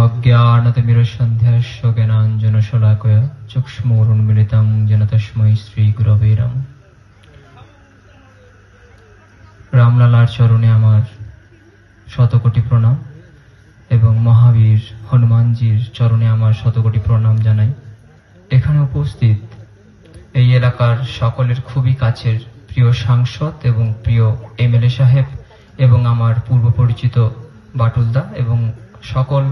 অজ্ঞানতিমিরসন্ধ্যাস্য জ্ঞানাঞ্জনশলাকয়া চক্ষুষ্মোরুন্মিলিतं येन তস্मै শ্রীগুরবে নমঃ। রামলালার চরণে আমার শতকোটি প্রণাম এবং মহাবীর হনুমানজির চরণে আমার শতকোটি প্রণাম জানাই। এখানে উপস্থিত এই এলাকার সকলের খুবই কাছের প্রিয় সাংসদ এবং প্রিয় এমএলএ সাহেব এবং আমার পূর্ব পরিচিত বাটুলদা এবং সকল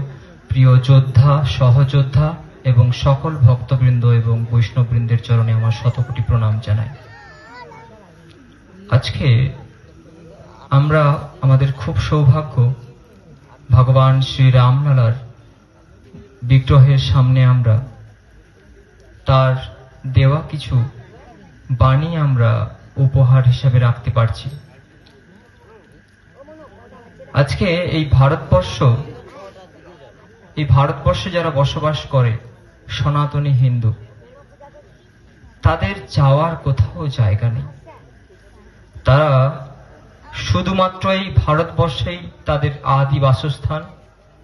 প্রিয় যোদ্ধা, সহযোদ্ধা এবং সকল ভক্তবৃন্দ এবং বৈষ্ণববৃন্দের চরণে আমার শতকোটি প্রণাম জানাই। আজকে আমরা আমাদের খুব সৌভাগ্য, ভগবান শ্রী রামলালার বিগ্রহের সামনে আমরা তার দেওয়া কিছু বাণী আমরা উপহার হিসাবে রাখতে পারছি। আজকে এই ভারতবর্ষে যারা বসবাস করে সনাতনী হিন্দু, তাদের যাওয়ার কোথাও জায়গা নেই। তারা শুধুমাত্র এই ভারতবর্ষেই তাদের আদি বাসস্থান,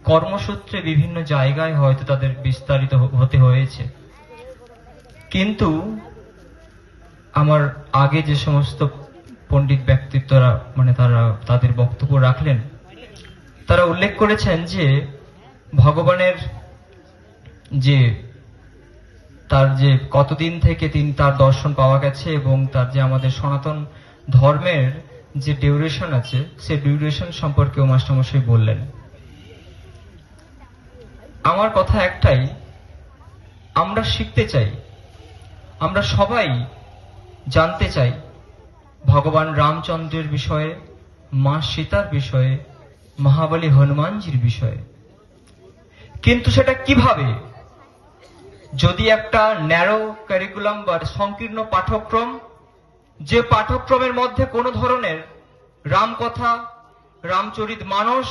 কর্মসূত্রে বিভিন্ন জায়গায় হয়তো তাদের বিস্তারিত হতে হয়েছে। কিন্তু আমার আগে যে সমস্ত পণ্ডিত ব্যক্তিত্বরা তারা তাদের বক্তব্য রাখলেন, তারা উল্লেখ করেছেন যে ভগবানের তার যে কতদিন থেকে তার দর্শন পাওয়া গেছে এবং তার যে আমাদের সনাতন ধর্মের যে ডিউরেশন আছে, সে ডিউরেশন সম্পর্কেও মাস্টারমশাই বললেন। আমার কথা একটাই, আমরা শিখতে চাই, আমরা সবাই জানতে চাই ভগবান রামচন্দ্রের বিষয়ে, মা সীতার বিষয়ে, মহাবলী হনুমানজির বিষয়ে। কিন্তু সেটা কিভাবে? যদি একটা ন্যারো কারিকুলাম বা সংকীর্ণ পাঠ্যক্রম, যে পাঠ্যক্রমের মধ্যে কোনো ধরনের রামকথা, রামচরিত মানস,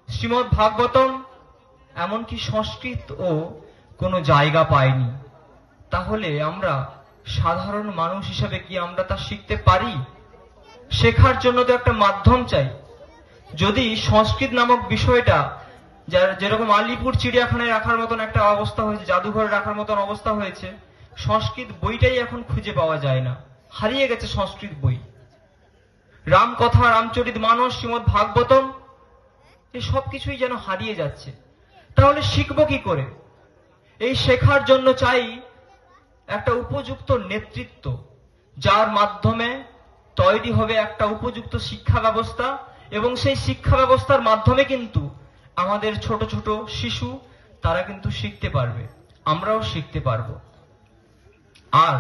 শ্রীমদ্ ভাগবতম, এমনকি সংস্কৃত ও কোনো জায়গা পায়নি, তাহলে আমরা সাধারণ মানুষ হিসেবে কি আমরা তা শিখতে পারি? শেখার জন্য তো একটা মাধ্যম চাই। যদি সংস্কৃত নামক বিষয়টা যেরকম আলিপুর চিড়িয়াখানায় রাখার মতন একটা অবস্থা হয়েছে, জাদুঘরে রাখার মতন অবস্থা হয়েছে, সংস্কৃত বইটাই এখন খুঁজে পাওয়া যায় না, হারিয়ে গেছে সংস্কৃত বই। রামকথা, রামচরিত মানস, শ্রীমদ্ ভাগবতম, এই সব কিছুই যেন হারিয়ে যাচ্ছে। তাহলে শিখবো কি করে? এই শেখার জন্য চাই একটা উপযুক্ত নেতৃত্ব, যার মাধ্যমে তৈরি হবে একটা উপযুক্ত শিক্ষা ব্যবস্থা, এবং সেই শিক্ষা ব্যবস্থার মাধ্যমে কিন্তু আমাদের ছোট ছোট শিশু তারা কিন্তু শিখতে পারবে, আমরাও শিখতে পারবো। আর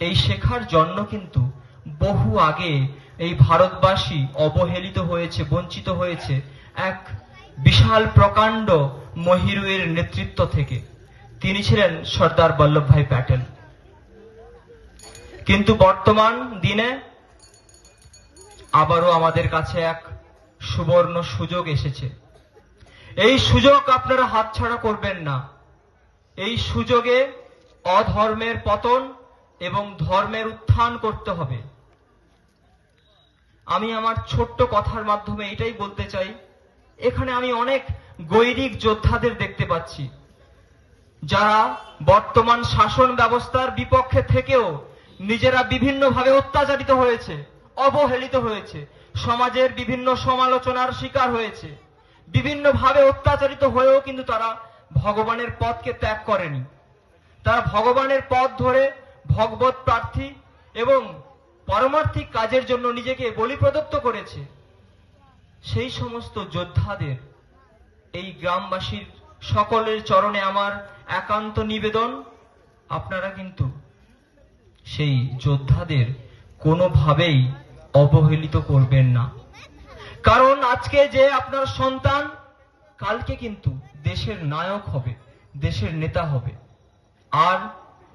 এই শেখার জন্য কিন্তু বহু আগে এই ভারতবাসী অবহেলিত হয়েছে, বঞ্চিত হয়েছে এক বিশাল প্রকাণ্ড মহিরুয়ের নেতৃত্ব থেকে। তিনি ছিলেন সর্দার বল্লভভাই প্যাটেল। কিন্তু বর্তমান দিনে আবারও আমাদের কাছে এক সুবর্ণ সুযোগ এসেছে। এই সুযোগ আপনারা হাতছাড়া করবেন না। এই সুযোগে অধর্মের পতন এবং ধর্মের উত্থান করতে হবে। আমি আমার ছোট্ট কথার মাধ্যমে এটাই বলতে চাই, এখানে আমি অনেক গৈরিক যোদ্ধাদের দেখতে পাচ্ছি, যারা বর্তমান শাসন ব্যবস্থার বিপক্ষে থেকেও নিজেরা বিভিন্নভাবে অত্যাচারিত হয়েছে, অবহেলিত হয়েছে, সমাজের বিভিন্ন সমালোচনার শিকার হয়েছে, বিভিন্নভাবে অত্যাচারিত হয়েও কিন্তু তারা ভগবানের পথকে ত্যাগ করেনি। তারা ভগবানের পথ ধরে ভগবত প্রার্থী এবং পারমার্থিক কাজের জন্য নিজেকে বলি প্রদত্ত করেছে। সেই সমস্ত যোদ্ধাদের এই গ্রামবাসীর সকলের চরণে আমার একান্ত নিবেদন, আপনারা কিন্তু সেই যোদ্ধাদের কোনোভাবেই অবহেলিত করবেন না। কারণ আজকে যে আপনার সন্তান কালকে কিন্তু দেশের নায়ক হবে, দেশের নেতা হবে, আর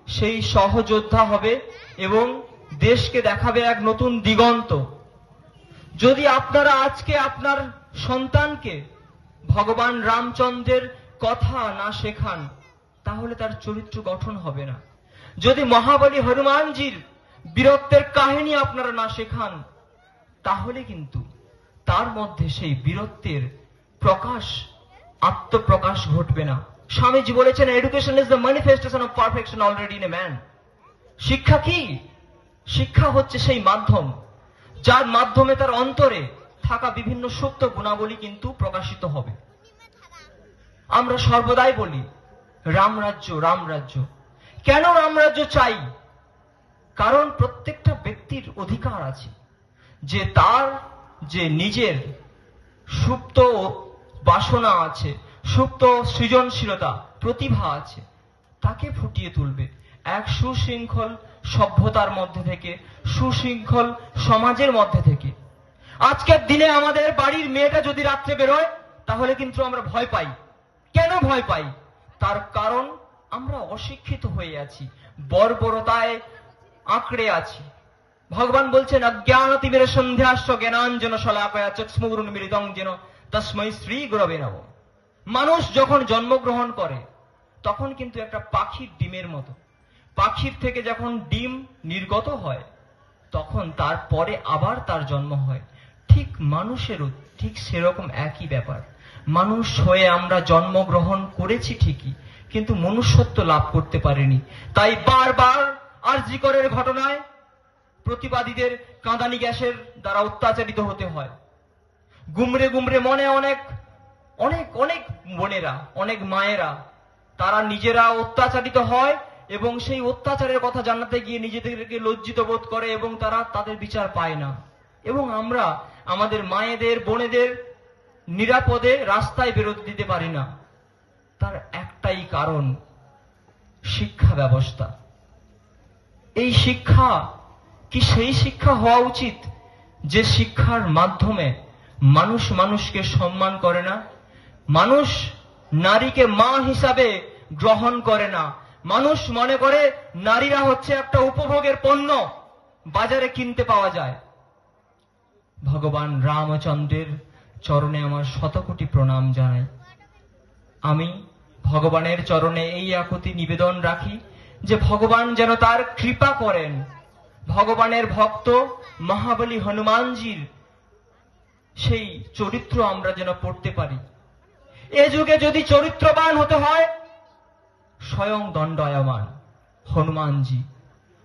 সেই সহযোদ্ধা হবে এবং দেশকে দেখাবে এক নতুন দিগন্ত। যদি আপনারা আজকে আপনার সন্তানকে ভগবান রামচন্দ্রের কথা না শেখান, তাহলে তার চরিত্র গঠন হবে না। যদি মহাবলী হনুমানজির বীরত্বের কাহিনী আপনারা না শেখান, তাহলে কিন্তু তার মধ্যে সেই বীরত্বের প্রকাশ আত্মপ্রকাশ ঘটবে না। স্বামীজি বলেছেন, education is the manifestation of perfection already in a man. শিক্ষা কি? শিক্ষা হচ্ছে সেই মাধ্যম যার মাধ্যমে তার অন্তরে থাকা বিভিন্ন সুপ্ত গুণাবলী কিন্তু প্রকাশিত হবে। আমরা সর্বদাই বলি রামরাজ্য, রামরাজ্য। কেন রামরাজ্য চাই? কারণ প্রত্যেকটা ব্যক্তির অধিকার আছে যে তার যে নিজের সুপ্ত বাসনা আছে, সুপ্ত সৃজনশীলতা, প্রতিভা আছে, তাকে ফুটিয়ে তুলবে এক সুশৃঙ্খল সভ্যতার মধ্যে থেকে, সুশৃঙ্খল সমাজের মধ্যে থেকে। আজকের দিনে আমাদের বাড়ির মেয়েটা যদি রাত্রে বেরোয় তাহলে কিন্তু আমরা ভয় পাই। কেন ভয় পাই? তার কারণ আমরা অশিক্ষিত হয়ে আছি, বর্বরতায় আঁকড়ে আছি। ভগবান বলছেন, অজ্ঞানতিমির সন্ধ্যাস্য জ্ঞানাঞ্জন শলাকয়া চক্ষুরুন্মিলিতং যেন তস্मै শ্রী গুরবে নমঃ। মানুষ যখন জন্মগ্রহণ করে তখন কিন্তু একটা পাখির ডিমের মতো। পাখির থেকে যখন ডিম নির্গত হয় তখন তারপরে আবার তার জন্ম হয়। ঠিক মানুষেরও ঠিক সেরকম একই ব্যাপার। মানুষ হয়ে আমরা জন্মগ্রহণ করেছি ঠিকই, কিন্তু মনুষ্যত্ব লাভ করতে পারিনি। তাই বারবার আরজি করের ঘটনায় প্রতিবাদীদের কাঁদানি গ্যাসের দ্বারা অত্যাচারিত হতে হয়। গুমরে গুমরে মনে অনেক অনেক অনেক বোনেরা, অনেক মায়েরা তারা নিজেরা অত্যাচারিত হয় এবং সেই অত্যাচারের কথা জানাতে গিয়ে নিজেদেরকে লজ্জিত বোধ করে এবং তারা তাদের বিচার পায় না। এবং আমরা আমাদের মায়েদের, বোনেদের নিরাপদে রাস্তায় বেরোতে দিতে পারি না। তার একটাই কারণ, শিক্ষা ব্যবস্থা। এই শিক্ষা কি সেই শিক্ষা হওয়া উচিত যে শিক্ষার মাধ্যমে মানুষ মানুষকে সম্মান করে না, মানুষ নারীকে মা হিসাবে গ্রহণ করে না, মানুষ মনে করে নারীরা হচ্ছে একটা উপভোগের পণ্য, বাজারে কিনতে পাওয়া যায়। ভগবান রামচন্দ্রের চরণে আমার শতকোটি প্রণাম জানাই। আমি ভগবানের চরণে এই আকুতি নিবেদন রাখি যে ভগবান যেন তার কৃপা করেন। ভগবানের ভক্ত মহাবলী হনুমানজির সেই চরিত্র আমরা যেন পড়তে পারি। এ যুগে যদি চরিত্রবান হতে হয়, স্বয়ং দণ্ডায়মান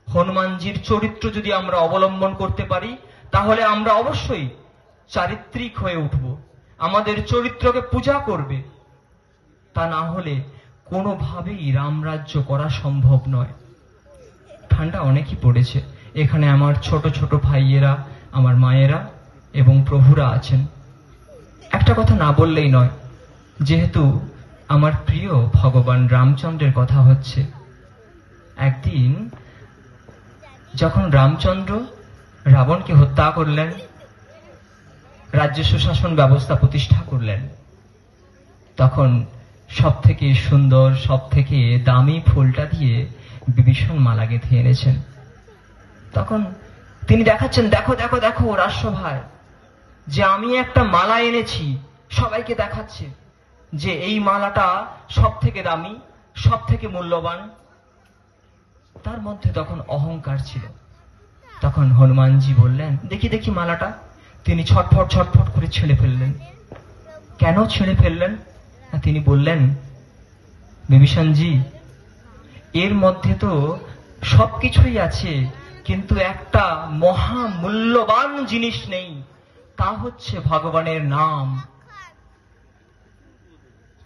হনুমানজির চরিত্র যদি আমরা অবলম্বন করতে পারি তাহলে আমরা অবশ্যই চারিত্রিক হয়ে উঠব, আমাদের চরিত্রকে পূজা করবে। তা না হলে কোনোভাবেই রামরাজ্য করা সম্ভব নয়। ঠান্ডা অনেকই পড়েছে, এখানে আমার ছোট ছোট ভাইয়েরা, আমার মায়েরা এবং প্রভুরা আছেন। একটা কথা না বললেই নয়, যেহেতু আমার প্রিয় ভগবান রামচন্দ্রের কথা হচ্ছে। একদিন যখন রামচন্দ্র রাবণকে হত্যা করলেন, রাজ্য সুশাসন ব্যবস্থা প্রতিষ্ঠা করলেন, তখন সব থেকে সুন্দর, সব থেকে দামি ফুলটা দিয়ে বিভীষণ মালা গেঁথে এনেছেন। তখন তিনি দেখাচ্ছেন, দেখো দেখো দেখো রাজসভায় যে আমি একটা মালা এনেছি, সবাইকে দেখাচ্ছে যে এই মালাটা সব থেকে দামি, সব থেকে মূল্যবান। তার মধ্যে তখন অহংকার ছিল। তখন হনুমানজি বললেন, দেখি দেখি মালাটা। তিনি ছটফট ছটফট করে ছেড়ে ফেললেন। কেন ছেড়ে ফেললেন? তিনি বললেন, বিভীষণজি, এর মধ্যে তো সবকিছুই আছে, কিন্তু একটা মহা মূল্যবান জিনিস নেই, তা হচ্ছে ভগবানের নাম।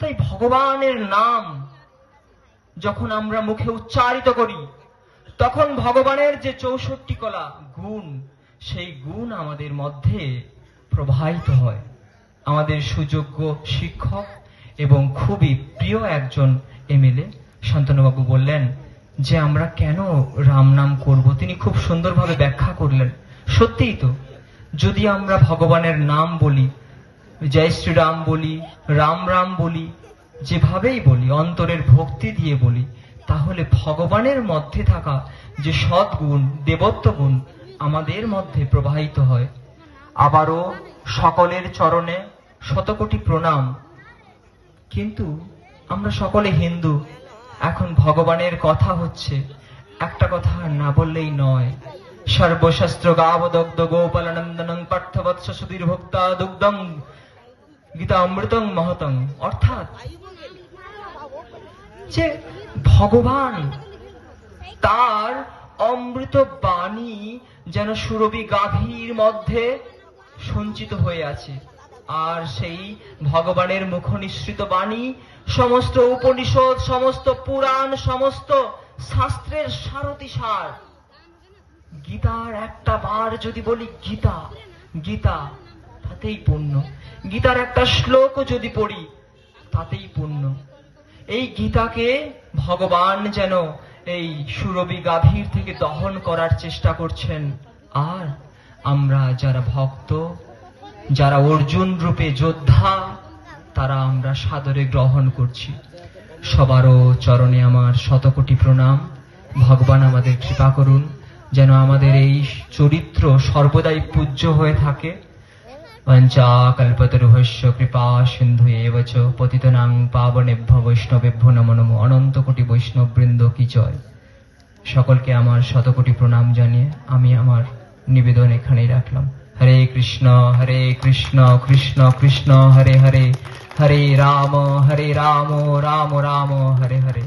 তাই ভগবানের নাম যখন আমরা মুখে উচ্চারিত করি তখন ভগবানের যে 64 কলা গুণ, সেই গুণ আমাদের মধ্যে প্রবাহিত হয়। আমাদের সুযোগ্য শিক্ষক এবং খুবই প্রিয় একজন এমএলএ শান্তনুবাবু বললেন যে আমরা কেন রাম নাম করব। তিনি খুব সুন্দরভাবে ব্যাখ্যা করলেন। সত্যিই তো, যদি আমরা ভগবানের নাম বলি, জয় শ্রীরাম বলি, রাম রাম বলি, যেভাবেই বলি, অন্তরের ভক্তি দিয়ে বলি, তাহলে ভগবানের মধ্যে থাকা যে সদ্গুণ, দেবত্ব গুণ আমাদের মধ্যে প্রবাহিত হয়। আবারও সকলের চরণে শতকোটি প্রণাম। কিন্তু আমরা সকলে হিন্দু, এখন ভগবানের কথা হচ্ছে, একটা কথা না বললেই নয়। সর্বশাস্ত্র গাবদগ্ধ গোপালনন্দনং পার্থবৎস সুধীর ভোক্তা দুগ্ধং গীতা অমৃতং মহতং, অর্থাৎ যে ভগবান তার অমৃত বাণী যেন সুরভি গাভীর মধ্যে সঞ্চিত হয়ে আছে। আর সেই ভগবানের মুখ নিঃসৃত বাণী সমস্ত উপনিষদ, সমস্ত পুরাণ, সমস্ত শাস্ত্রের সারথি সার। গীতার একটা বার যদি বলি গীতা গীতা, তাতেই পূর্ণ। গীতার একটা শ্লোকও যদি পড়ি তাতেই পূর্ণ। এই গীতাকে ভগবান যেন এই সুরভি গাভীর থেকে দহন করার চেষ্টা করছেন। আর আমরা যারা ভক্ত, যারা অর্জুন রূপে যোদ্ধা, তারা আমরা সাদরে গ্রহণ করছি। সবারও চরণে আমার শতকোটি প্রণাম। ভগবান আমাদের কৃপা করুন যেন আমাদের এই চরিত্র সর্বদাই পূজ্য হয়ে থাকে। পঞ্চা কল্পতরুভস্য কৃপা সিন্ধু এব চ পতিতনাং পাবনেভ্যো বৈষ্ণবেভ্যো নমো নমো। অনন্ত কোটি বৈষ্ণব বৃন্দ কি জয়। সকলকে আমার শতকোটি প্রণাম জানিয়ে আমি আমার নিবেদন এখানেই রাখলাম। হরে কৃষ্ণ কৃষ্ণ কৃষ্ণ হরে হরে, হরে রাম রাম রাম হরে হরে।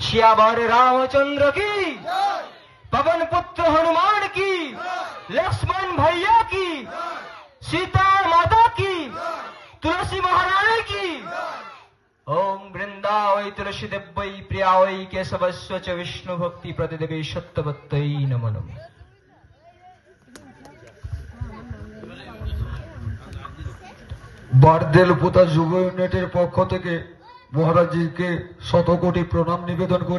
শ্যামর रामचंद्र की, पवन पुत्र हनुमान की, लक्ष्मण भैया की, सीता माता की, तुलसी महारानी की। ओम वृंदावै तुलसी देव्यै प्रियावै केशवस्य च विष्णु भक्ति प्रतिदेवी सत्यवत्यै नमो नमः। বারদেল পোতা যুব ইউনিটের পক্ষ থেকে মহারাজজিকে শতকোটি প্রণাম নিবেদন করি।